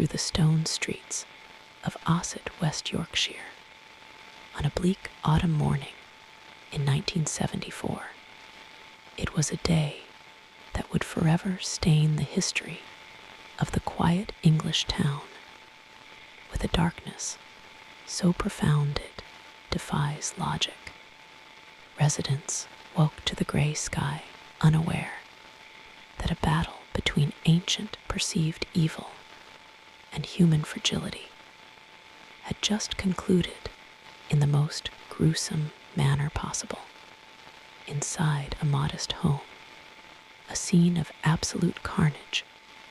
through the stone streets of Ossett, West Yorkshire, on a bleak autumn morning in 1974. It was a day that would forever stain the history of the quiet English town with a darkness so profound it defies logic. Residents woke to the gray sky, unaware that a battle between ancient perceived evil and human fragility had just concluded in the most gruesome manner possible. Inside a modest home, a scene of absolute carnage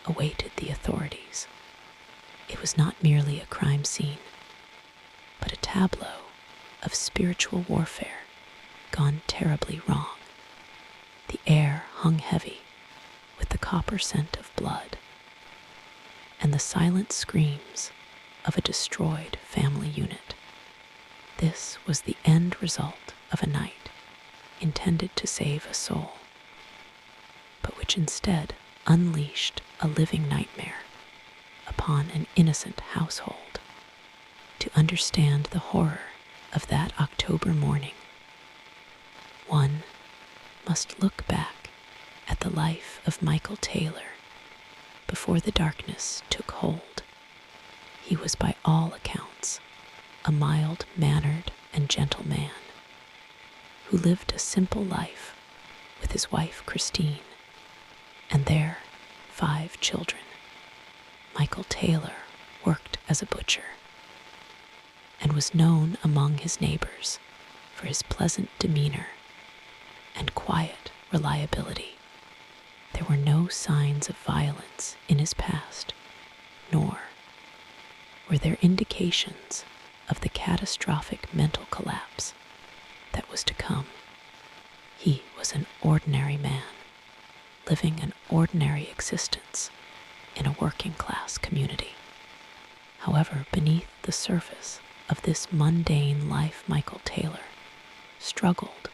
awaited the authorities. It was not merely a crime scene, but a tableau of spiritual warfare gone terribly wrong. The air hung heavy with the copper scent of blood and the silent screams of a destroyed family unit. This was the end result of a night intended to save a soul, but which instead unleashed a living nightmare upon an innocent household. To understand the horror of that October morning, one must look back at the life of Michael Taylor before the darkness took hold. He was by all accounts a mild-mannered and gentle man who lived a simple life with his wife Christine and their 5 children. Michael Taylor worked as a butcher and was known among his neighbors for his pleasant demeanor and quiet reliability. There were no signs of violence in his past, nor were there indications of the catastrophic mental collapse that was to come. He was an ordinary man, living an ordinary existence in a working-class community. However, beneath the surface of this mundane life, Michael Taylor struggled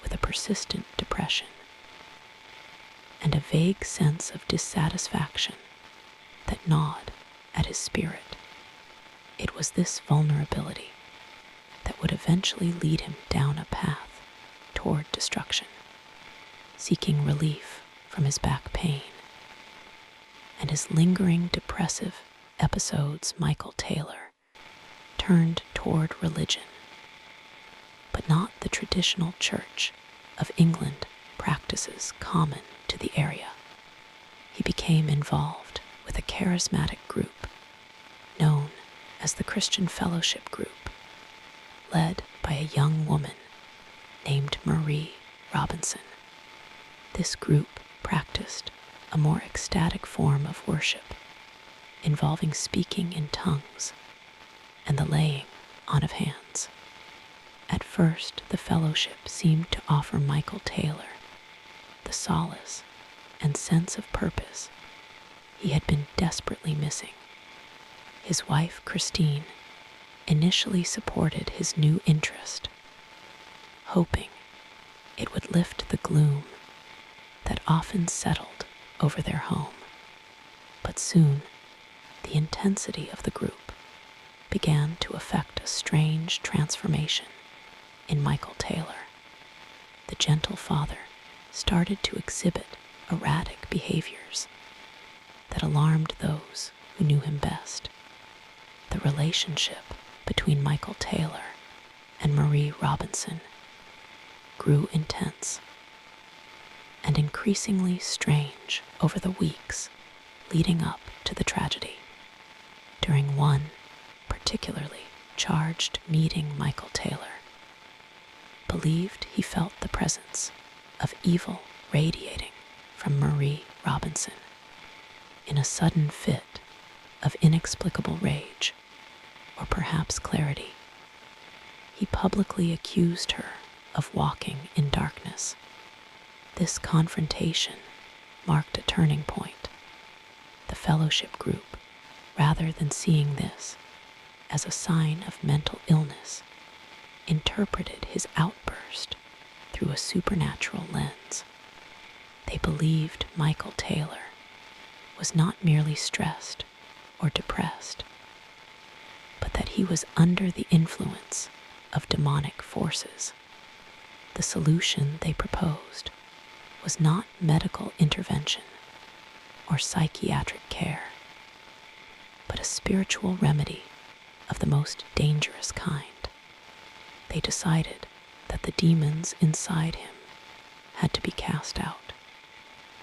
with a persistent depression and a vague sense of dissatisfaction that gnawed at his spirit. It was this vulnerability that would eventually lead him down a path toward destruction, seeking relief from his back pain and his lingering depressive episodes. Michael Taylor turned toward religion, but not the traditional Church of England practices common to the area. He became involved with a charismatic group known as the Christian Fellowship Group, led by a young woman named Marie Robinson. This group practiced a more ecstatic form of worship, involving speaking in tongues and the laying on of hands. At first, the fellowship seemed to offer Michael Taylor the solace and sense of purpose he had been desperately missing. His wife, Christine, initially supported his new interest, hoping it would lift the gloom that often settled over their home. But soon, the intensity of the group began to affect a strange transformation in Michael Taylor. The gentle father started to exhibit erratic behaviors that alarmed those who knew him best. The relationship between Michael Taylor and Marie Robinson grew intense and increasingly strange over the weeks leading up to the tragedy. During one particularly charged meeting, Michael Taylor believed he felt the presence of evil radiating from Marie Robinson. In a sudden fit of inexplicable rage, or perhaps clarity, he publicly accused her of walking in darkness. This confrontation marked a turning point. The fellowship group, rather than seeing this as a sign of mental illness, interpreted his outburst through a supernatural lens. They believed Michael Taylor was not merely stressed, or depressed, but that he was under the influence of demonic forces. The solution they proposed was not medical intervention or psychiatric care, but a spiritual remedy of the most dangerous kind. They decided that the demons inside him had to be cast out.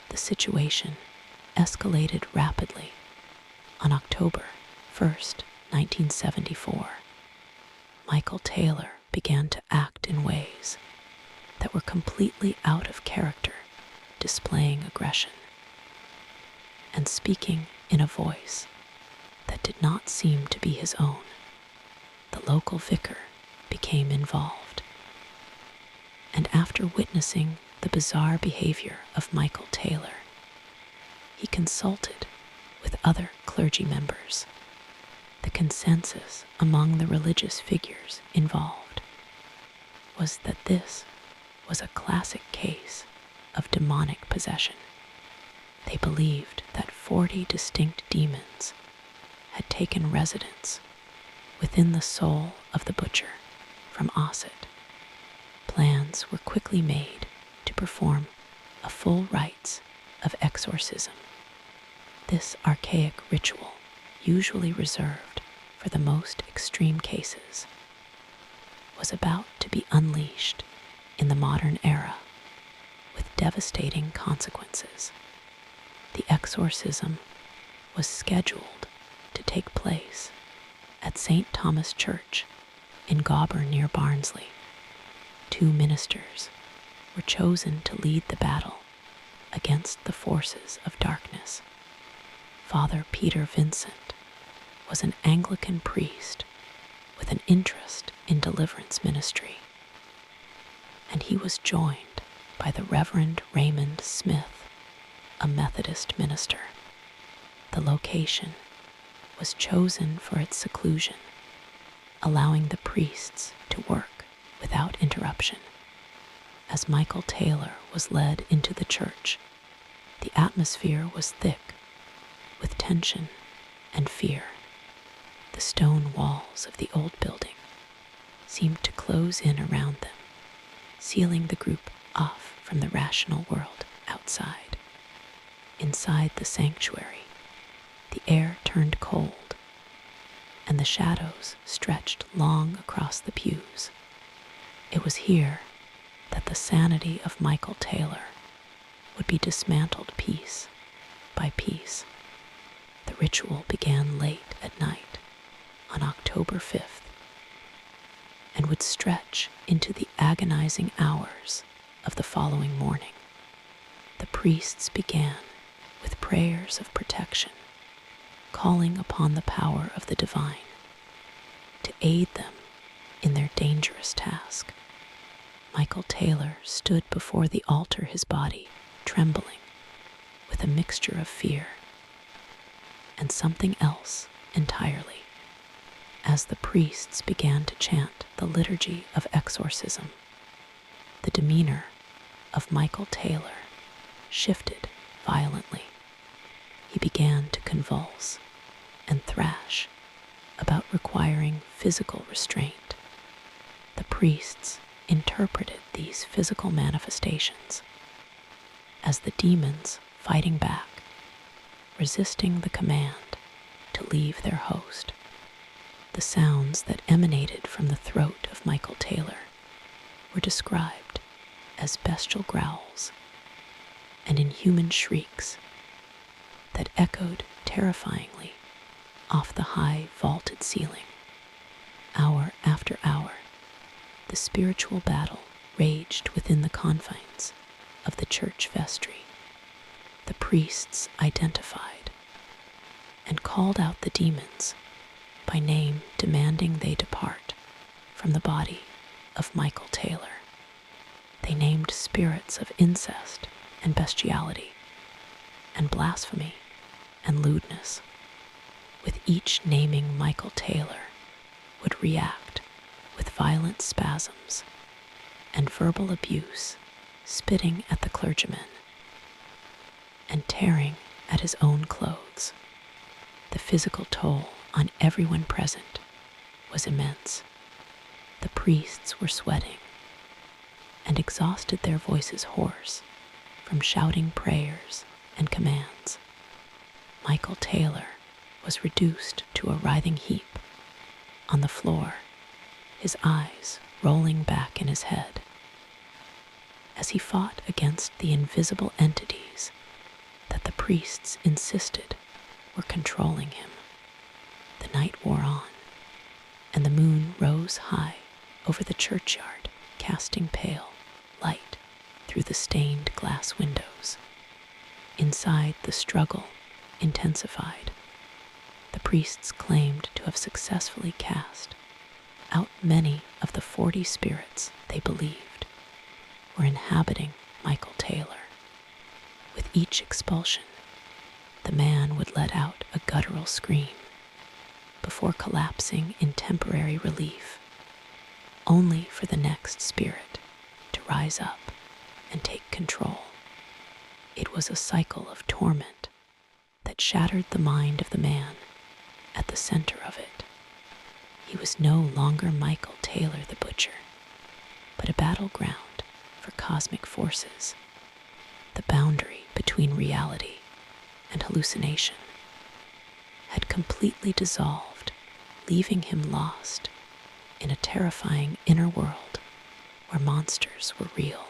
The situation escalated rapidly. On October 1st, 1974, Michael Taylor began to act in ways that were completely out of character, displaying aggression and speaking in a voice that did not seem to be his own. The local vicar became involved, and after witnessing the bizarre behavior of Michael Taylor, he consulted with other clergy members. The consensus among the religious figures involved was that this was a classic case of demonic possession. They believed that 40 distinct demons had taken residence within the soul of the butcher from Ossett. Plans were quickly made to perform a full rites of exorcism. This archaic ritual, usually reserved for the most extreme cases, was about to be unleashed in the modern era with devastating consequences. The exorcism was scheduled to take place at St. Thomas Church in Gobber near Barnsley. 2 ministers were chosen to lead the battle against the forces of darkness. Father Peter Vincent was an Anglican priest with an interest in deliverance ministry, and he was joined by the Reverend Raymond Smith, a Methodist minister. The location was chosen for its seclusion, allowing the priests to work without interruption. As Michael Taylor was led into the church, the atmosphere was thick with tension and fear. The stone walls of the old building seemed to close in around them, sealing the group off from the rational world outside. Inside the sanctuary, the air turned cold, and the shadows stretched long across the pews. It was here that the sanity of Michael Taylor would be dismantled piece by piece. The ritual began late at night on October 5th and would stretch into the agonizing hours of the following morning. The priests began with prayers of protection, calling upon the power of the divine to aid them in their dangerous task. Michael Taylor stood before the altar, his body trembling with a mixture of fear and something else entirely. As the priests began to chant the liturgy of exorcism, the demeanor of Michael Taylor shifted violently. He began to convulse and thrash about requiring physical restraint. The priests interpreted these physical manifestations as the demons fighting back, resisting the command to leave their host. The sounds that emanated from the throat of Michael Taylor were described as bestial growls and inhuman shrieks that echoed terrifyingly off the high vaulted ceiling. Hour after hour, the spiritual battle raged within the confines of the church vestry. The priests identified and called out the demons by name, demanding they depart from the body of Michael Taylor. They named spirits of incest and bestiality and blasphemy and lewdness. With each naming, Michael Taylor would react with violent spasms and verbal abuse, spitting at the clergyman and tearing at his own clothes. The physical toll on everyone present was immense. The priests were sweating and exhausted, their voices hoarse from shouting prayers and commands. Michael Taylor was reduced to a writhing heap on the floor, his eyes rolling back in his head. As he fought against the invisible entities that the priests insisted were controlling him, the night wore on, and the moon rose high over the churchyard, casting pale light through the stained glass windows. Inside, the struggle intensified. The priests claimed to have successfully cast out many of the 40 spirits they believed were inhabiting Michael Taylor. With each expulsion, the man would let out a guttural scream before collapsing in temporary relief, only for the next spirit to rise up and take control. It was a cycle of torment that shattered the mind of the man at the center of it. He was no longer Michael Taylor the Butcher, but a battleground for cosmic forces. The boundary between reality and hallucination had completely dissolved, leaving him lost in a terrifying inner world where monsters were real,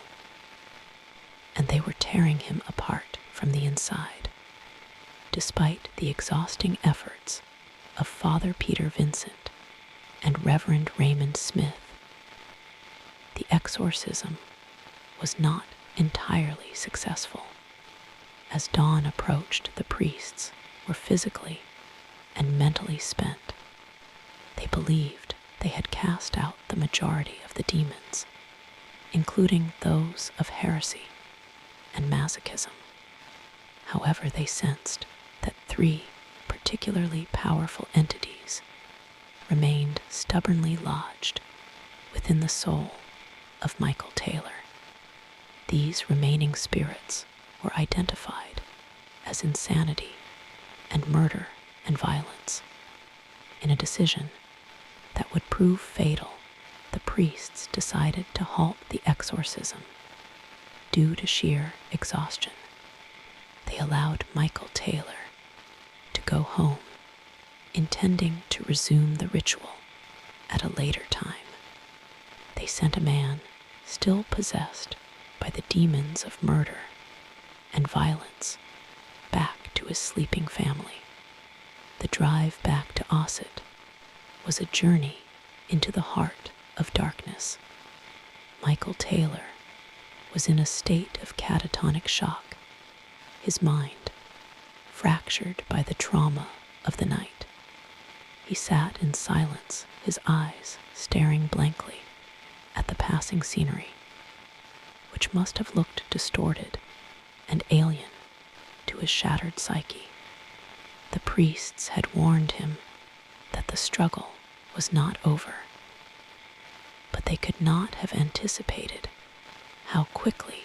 and they were tearing him apart from the inside. Despite the exhausting efforts of Father Peter Vincent and Reverend Raymond Smith, the exorcism was not entirely successful. As dawn approached, the priests were physically and mentally spent. They believed they had cast out the majority of the demons, including those of heresy and masochism. However, they sensed that 3 particularly powerful entities remained stubbornly lodged within the soul of Michael Taylor. These remaining spirits were identified as insanity and murder and violence. In a decision that would prove fatal, the priests decided to halt the exorcism due to sheer exhaustion. They allowed Michael Taylor to go home, intending to resume the ritual at a later time. They sent a man still possessed by the demons of murder and violence back to his sleeping family. The drive back to Ossett was a journey into the heart of darkness. Michael Taylor was in a state of catatonic shock, his mind fractured by the trauma of the night. He sat in silence, his eyes staring blankly at the passing scenery, which must have looked distorted and alien to his shattered psyche. The priests had warned him that the struggle was not over, but they could not have anticipated how quickly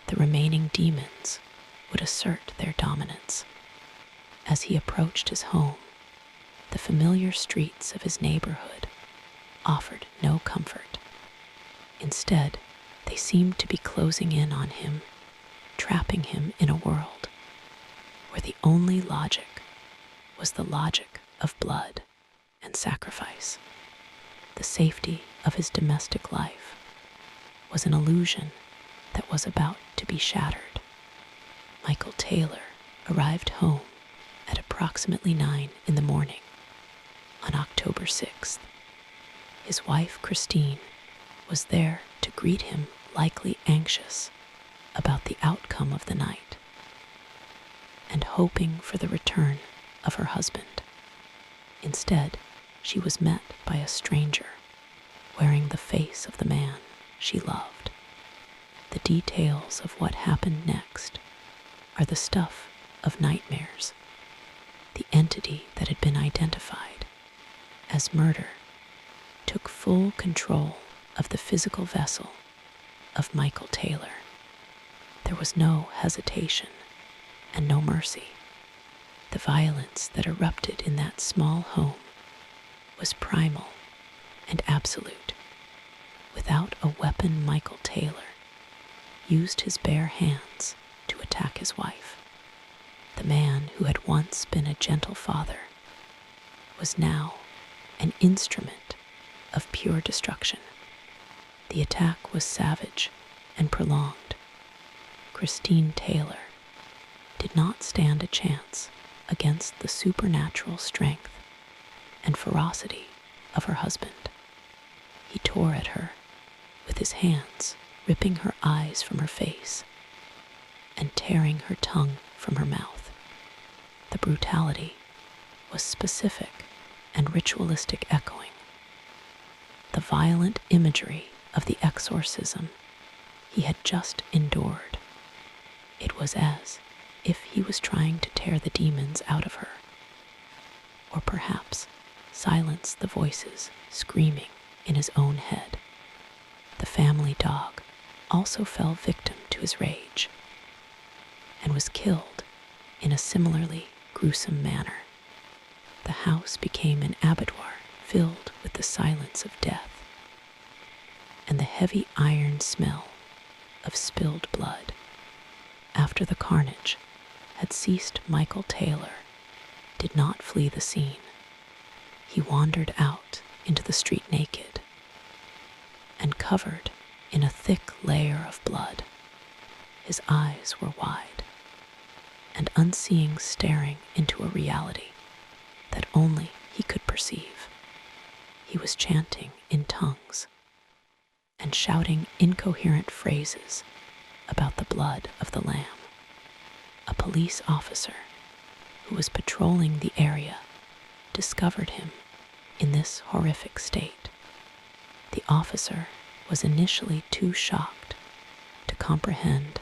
the remaining demons would assert their dominance. As he approached his home, the familiar streets of his neighborhood offered no comfort. Instead, they seemed to be closing in on him, trapping him in a world where the only logic was the logic of blood and sacrifice. The safety of his domestic life was an illusion that was about to be shattered. Michael Taylor arrived home at approximately 9 in the morning on October 6th. His wife, Christine, was there to greet him, likely anxious about the outcome of the night and hoping for the return of her husband. Instead, she was met by a stranger wearing the face of the man she loved. The details of what happened next are the stuff of nightmares. The entity that had been identified as murder took full control of the physical vessel of Michael Taylor. There was no hesitation and no mercy. The violence that erupted in that small home was primal and absolute. Without a weapon, Michael Taylor used his bare hands to attack his wife. The man who had once been a gentle father was now an instrument of pure destruction. The attack was savage and prolonged. Christine Taylor did not stand a chance against the supernatural strength and ferocity of her husband. He tore at her with his hands, ripping her eyes from her face and tearing her tongue from her mouth. The brutality was specific and ritualistic, echoing the violent imagery of the exorcism he had just endured. It was as if he was trying to tear the demons out of her, or perhaps silence the voices screaming in his own head. The family dog also fell victim to his rage and was killed in a similarly gruesome manner. The house became an abattoir filled with the silence of death and the heavy iron smell of spilled blood. After the carnage had ceased, Michael Taylor did not flee the scene. He wandered out into the street naked and covered in a thick layer of blood. His eyes were wide and unseeing, staring into a reality that only he could perceive. He was chanting in tongues and shouting incoherent phrases about the blood of the Lamb. A police officer who was patrolling the area discovered him in this horrific state. The officer was initially too shocked to comprehend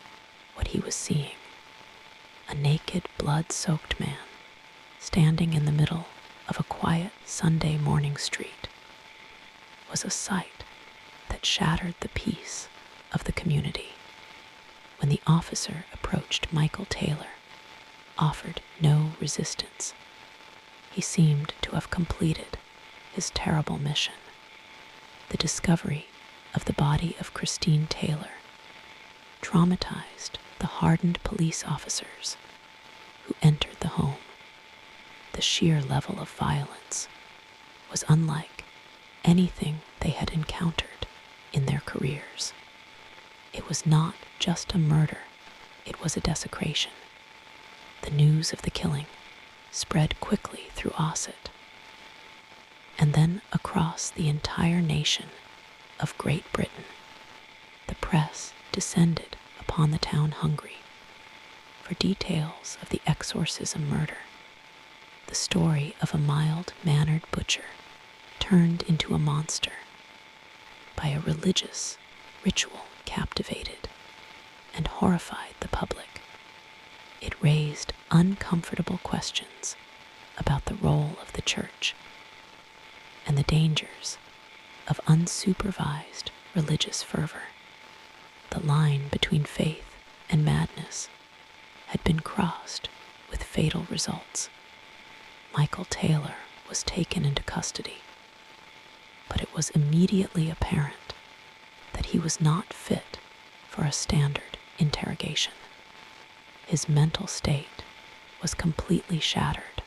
what he was seeing. A naked, blood-soaked man standing in the middle of a quiet Sunday morning street was a sight that shattered the peace of the community. When the officer approached, Michael Taylor offered no resistance. He seemed to have completed his terrible mission. The discovery of the body of Christine Taylor traumatized the hardened police officers who entered the home. The sheer level of violence was unlike anything they had encountered in their careers. It was not just a murder, it was a desecration. The news of the killing spread quickly through Ossett and then across the entire nation of Great Britain. The press descended upon the town hungry for details of the exorcism murder. The story of a mild-mannered butcher turned into a monster by a religious ritual captivated and horrified the public. It raised uncomfortable questions about the role of the church and the dangers of unsupervised religious fervor. The line between faith and madness had been crossed with fatal results. Michael Taylor was taken into custody, but it was immediately apparent that he was not fit for a standard interrogation. His mental state was completely shattered.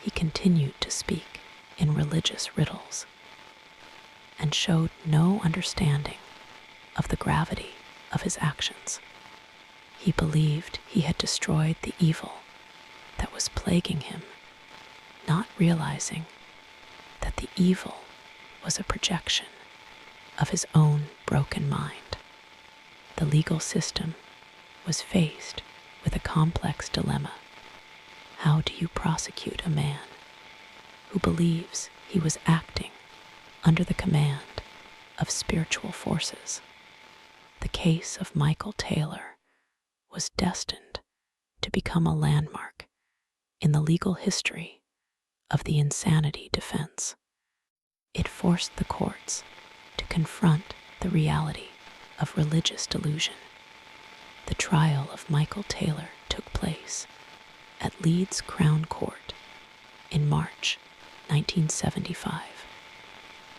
He continued to speak in religious riddles and showed no understanding of the gravity of his actions. He believed he had destroyed the evil that was plaguing him, not realizing that the evil was a projection of his own broken mind. The legal system was faced with a complex dilemma. How do you prosecute a man who believes he was acting under the command of spiritual forces? The case of Michael Taylor was destined to become a landmark in the legal history of the insanity defense. It forced the courts to confront the reality of religious delusion. The trial of Michael Taylor took place at Leeds Crown Court in March 1975.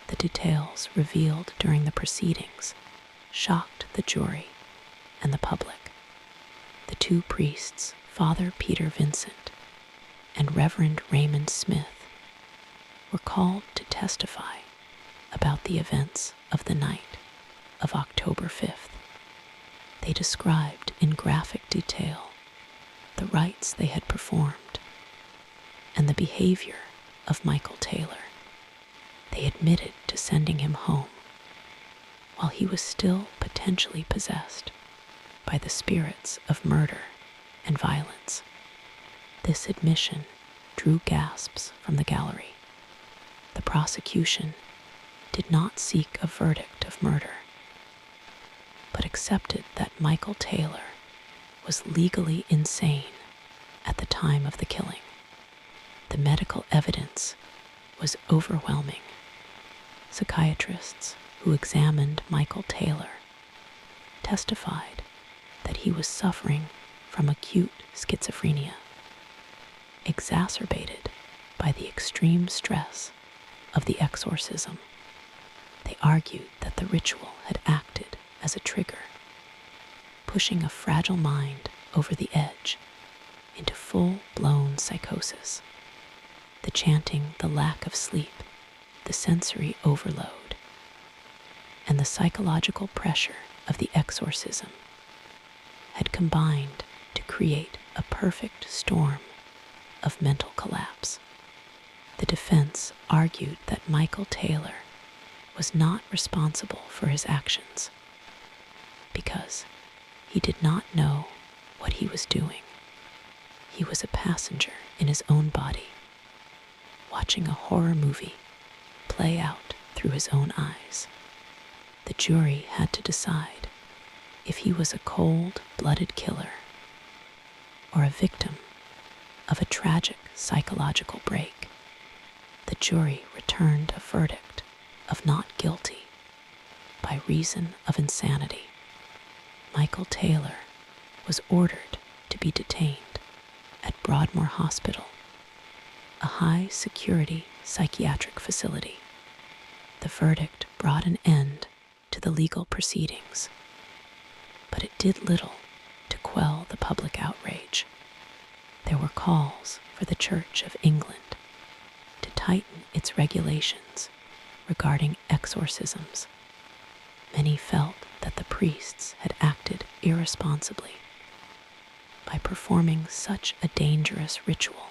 The details revealed during the proceedings shocked the jury and the public. The two priests, Father Peter Vincent and Reverend Raymond Smith, were called to testify about the events of the night of October 5th. They described in graphic detail the rites they had performed and the behavior of Michael Taylor. They admitted to sending him home while he was still potentially possessed by the spirits of murder and violence. This admission drew gasps from the gallery. The prosecution did not seek a verdict of murder, but accepted that Michael Taylor was legally insane at the time of the killing. The medical evidence was overwhelming. Psychiatrists who examined Michael Taylor testified that he was suffering from acute schizophrenia, exacerbated by the extreme stress of the exorcism. They argued that the ritual had acted as a trigger, pushing a fragile mind over the edge into full-blown psychosis. The chanting, the lack of sleep, the sensory overload, and the psychological pressure of the exorcism had combined to create a perfect storm of mental collapse. The defense argued that Michael Taylor was not responsible for his actions because he did not know what he was doing. He was a passenger in his own body, watching a horror movie play out through his own eyes. The jury had to decide if he was a cold-blooded killer or a victim of a tragic psychological break. The jury returned a verdict of not guilty by reason of insanity. Michael Taylor was ordered to be detained at Broadmoor Hospital, a high-security psychiatric facility. The verdict brought an end to the legal proceedings, but it did little to quell the public outrage. There were calls for the Church of England to tighten its regulations regarding exorcisms. Many felt that the priests had acted irresponsibly by performing such a dangerous ritual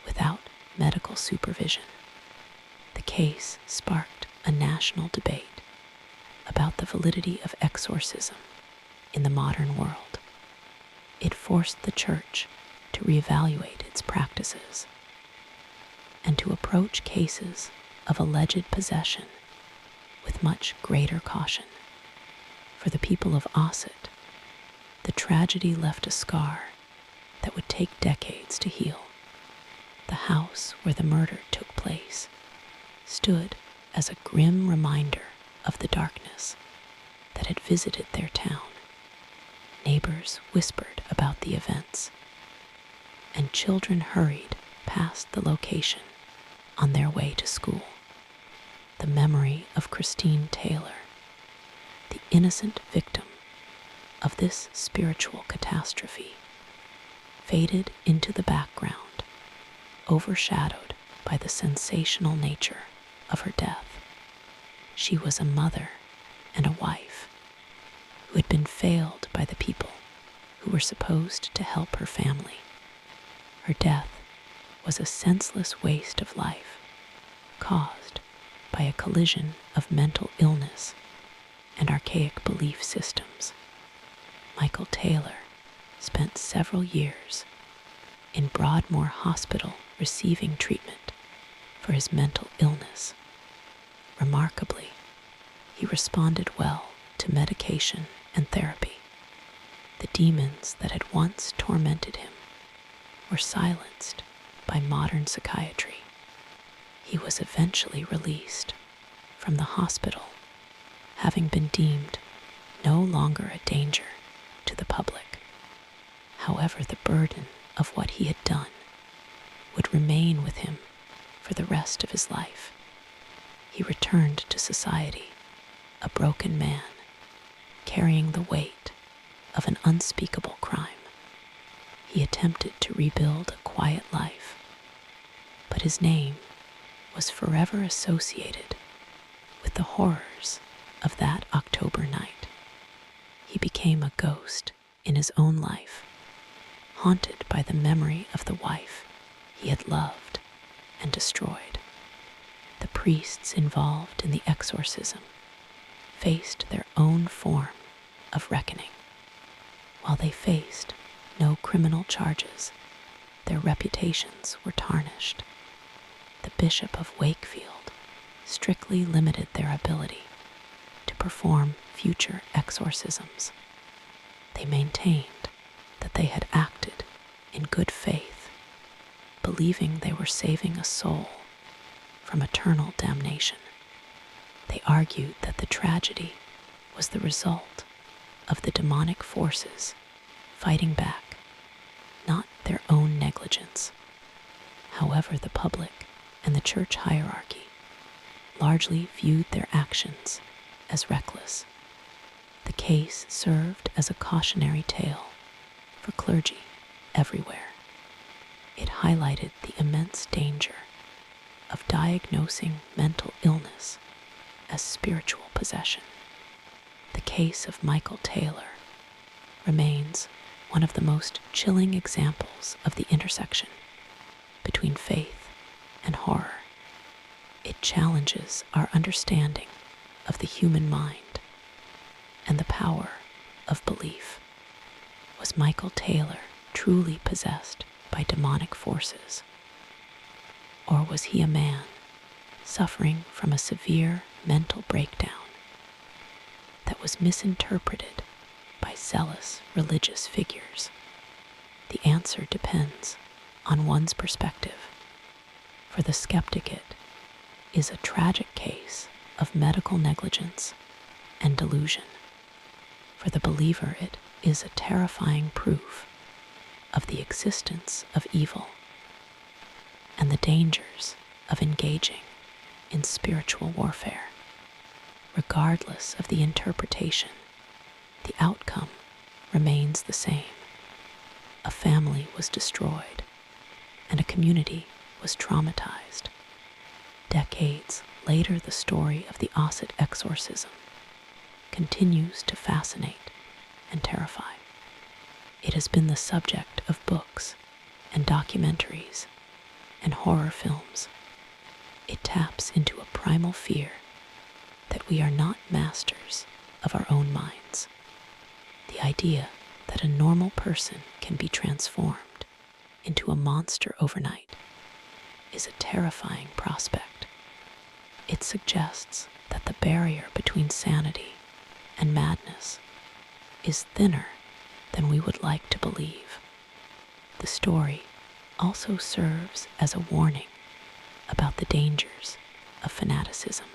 without medical supervision. The case sparked a national debate about the validity of exorcism in the modern world. It forced the Church to reevaluate its practices and to approach cases of alleged possession with much greater caution. For the people of Ossett, the tragedy left a scar that would take decades to heal. The house where the murder took place stood as a grim reminder of the darkness that had visited their town. Neighbors whispered about the events, and children hurried past the location on their way to school. The memory of Christine Taylor, the innocent victim of this spiritual catastrophe, faded into the background, overshadowed by the sensational nature of her death. She was a mother and a wife who had been failed by the people who were supposed to help her family. Her death was a senseless waste of life caused by a collision of mental illness and archaic belief systems. Michael Taylor spent several years in Broadmoor Hospital receiving treatment for his mental illness. Remarkably, he responded well to medication and therapy. The demons that had once tormented him were silenced by modern psychiatry. He was eventually released from the hospital, having been deemed no longer a danger to the public. However, the burden of what he had done would remain with him for the rest of his life. He returned to society, a broken man, carrying the weight of an unspeakable crime. He attempted to rebuild a quiet life, but his name was forever associated with the horrors of that October night. He became a ghost in his own life, haunted by the memory of the wife he had loved and destroyed. The priests involved in the exorcism faced their own form of reckoning. While they faced no criminal charges, their reputations were tarnished. The Bishop of Wakefield strictly limited their ability to perform future exorcisms. They maintained that they had acted in good faith, believing they were saving a soul from eternal damnation. They argued that the tragedy was the result of the demonic forces fighting back, not their own negligence. However, the public and the church hierarchy largely viewed their actions as reckless. The case served as a cautionary tale for clergy everywhere. It highlighted the immense danger of diagnosing mental illness as spiritual possession. The case of Michael Taylor remains one of the most chilling examples of the intersection between faith and horror. It challenges our understanding of the human mind and the power of belief. Was Michael Taylor truly possessed by demonic forces? Or was he a man suffering from a severe mental breakdown that was misinterpreted by zealous religious figures? The answer depends on one's perspective. For the skeptic, it is a tragic case of medical negligence and delusion. For the believer, it is a terrifying proof of the existence of evil and the dangers of engaging in spiritual warfare. Regardless of the interpretation, the outcome remains the same. A family was destroyed, and a community was traumatized. Decades later, the story of the Ossett exorcism continues to fascinate and terrify. It has been the subject of books and documentaries and horror films. It taps into a primal fear that we are not masters of our own minds. The idea that a normal person can be transformed into a monster overnight is a terrifying prospect. It suggests that the barrier between sanity and madness is thinner than we would like to believe. The story also serves as a warning about the dangers of fanaticism.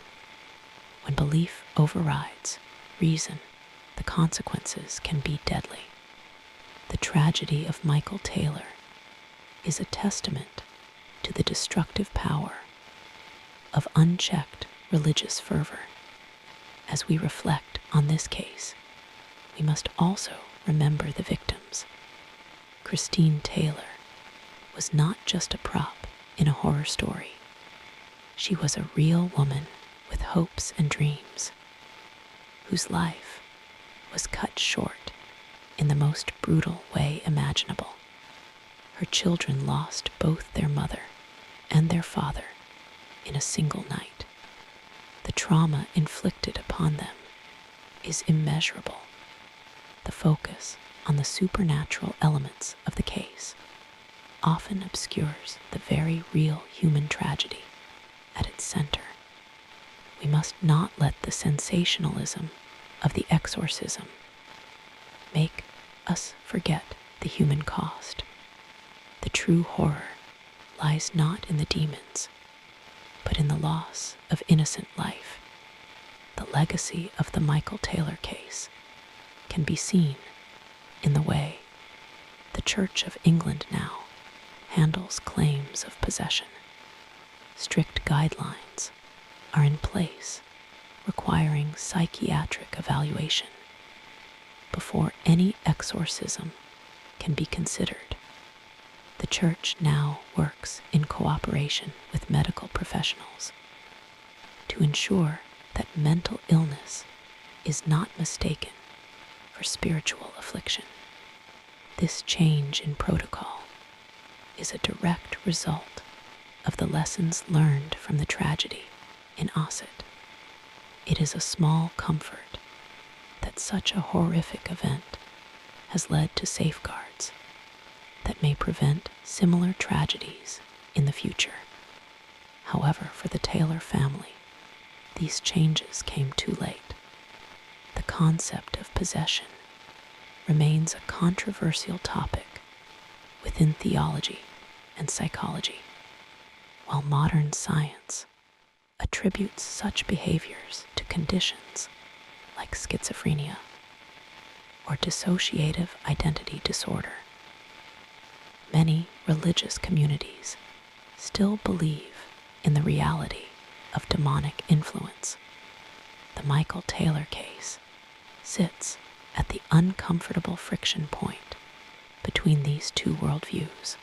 When belief overrides reason, the consequences can be deadly. The tragedy of Michael Taylor is a testament to the destructive power of unchecked religious fervor. As we reflect on this case, we must also remember the victims. Christine Taylor was not just a prop in a horror story. She was a real woman with hopes and dreams, whose life was cut short in the most brutal way imaginable. Her children lost both their mother and their father in a single night. The trauma inflicted upon them is immeasurable. The focus on the supernatural elements of the case often obscures the very real human tragedy at its center. We must not let the sensationalism of the exorcism make us forget the human cost. The true horror lies not in the demons, but in the loss of innocent life. The legacy of the Michael Taylor case can be seen in the way the Church of England now handles claims of possession. Strict guidelines are in place requiring psychiatric evaluation before any exorcism can be considered. The Church now works in cooperation with medical professionals to ensure that mental illness is not mistaken for spiritual affliction. This change in protocol is a direct result of the lessons learned from the tragedy in Ossett. It is a small comfort that such a horrific event has led to safeguards that may prevent similar tragedies in the future. However, for the Taylor family, these changes came too late. The concept of possession remains a controversial topic within theology and psychology, while modern science attributes such behaviors to conditions like schizophrenia or dissociative identity disorder. Many religious communities still believe in the reality of demonic influence. The Michael Taylor case sits at the uncomfortable friction point between these two worldviews.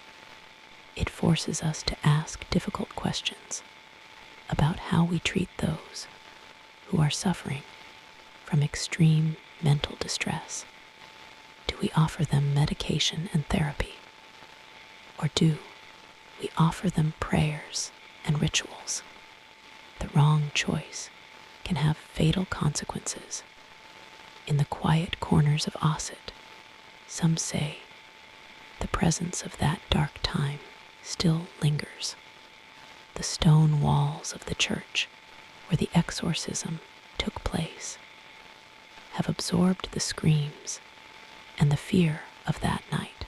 It forces us to ask difficult questions about how we treat those who are suffering from extreme mental distress. Do we offer them medication and therapy? Or do we offer them prayers and rituals? The wrong choice can have fatal consequences. In the quiet corners of Ossett, some say the presence of that dark time still lingers. The stone walls of the church where the exorcism took place have absorbed the screams and the fear of that night.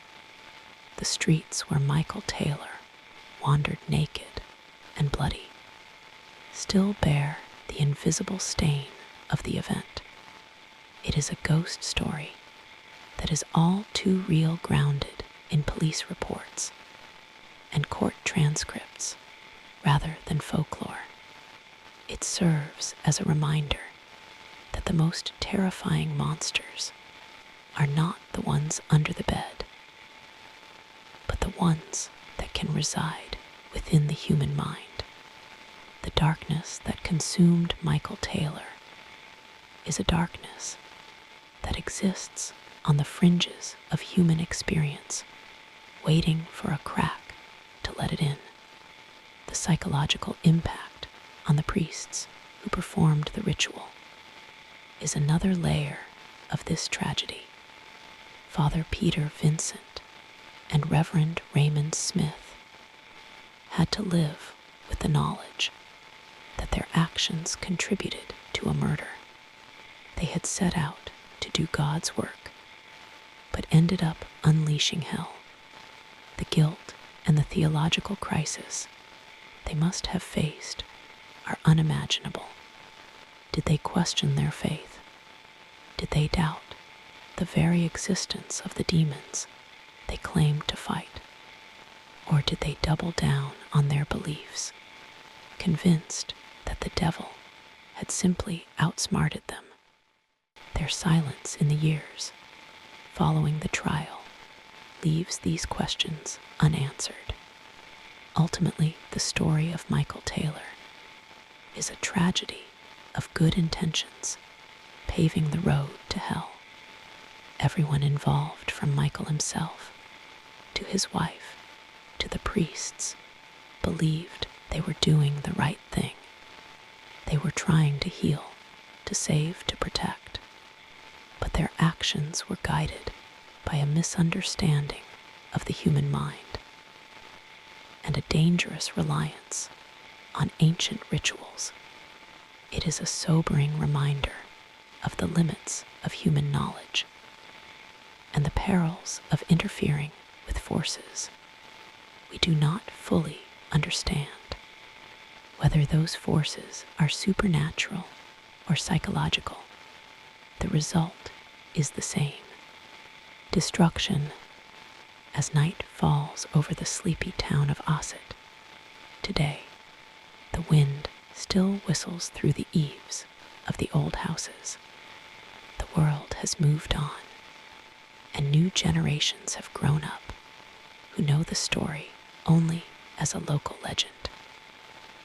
The streets where Michael Taylor wandered naked and bloody still bear the invisible stain of the event. It is a ghost story that is all too real, grounded in police reports and court transcripts rather than folklore. It serves as a reminder that the most terrifying monsters are not the ones under the bed, but the ones that can reside within the human mind. The darkness that consumed Michael Taylor is a darkness that exists on the fringes of human experience, waiting for a crack to let it in. The psychological impact on the priests who performed the ritual is another layer of this tragedy. Father Peter Vincent and Reverend Raymond Smith had to live with the knowledge that their actions contributed to a murder. They had set out to do God's work, but ended up unleashing hell. The guilt and the theological crisis they must have faced are unimaginable. Did they question their faith? Did they doubt the very existence of the demons they claimed to fight? Or did they double down on their beliefs, convinced that the devil had simply outsmarted them? Their silence in the years following the trial leaves these questions unanswered. Ultimately, the story of Michael Taylor is a tragedy of good intentions paving the road to hell. Everyone involved, from Michael himself to his wife to the priests, believed they were doing the right thing. They were trying to heal, to save, to protect. But their actions were guided by a misunderstanding of the human mind and a dangerous reliance on ancient rituals. It is a sobering reminder of the limits of human knowledge and the perils of interfering with forces we do not fully understand. Whether those forces are supernatural or psychological, the result is the same: destruction as night falls over the sleepy town of Ossett. Today, the wind still whistles through the eaves of the old houses. The world has moved on, and new generations have grown up who know the story only as a local legend.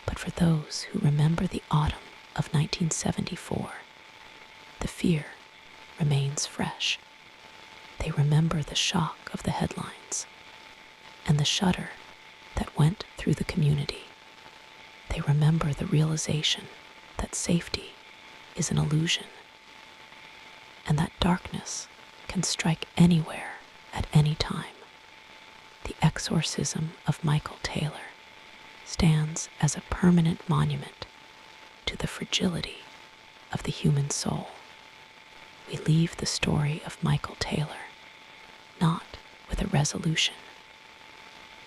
But for those who remember the autumn of 1974, the fear remains fresh. They remember the shock of the headlines and the shudder that went through the community. They remember the realization that safety is an illusion and that darkness can strike anywhere at any time. The Exorcism of Michael Taylor stands as a permanent monument to the fragility of the human soul. We leave the story of Michael Taylor not with a resolution,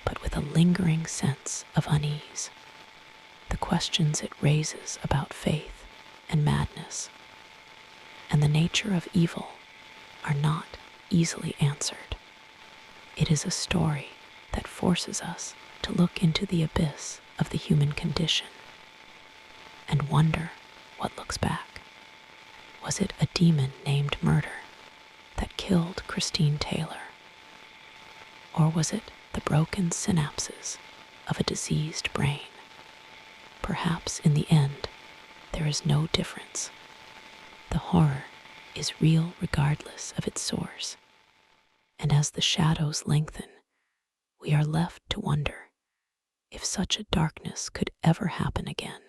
but with a lingering sense of unease. The questions it raises about faith and madness and the nature of evil are not easily answered. It is a story that forces us to look into the abyss of the human condition and wonder what looks back. Was it a demon named murder that killed Christine Taylor? Or was it the broken synapses of a diseased brain? Perhaps in the end, there is no difference. The horror is real regardless of its source. And as the shadows lengthen, we are left to wonder if such a darkness could ever happen again.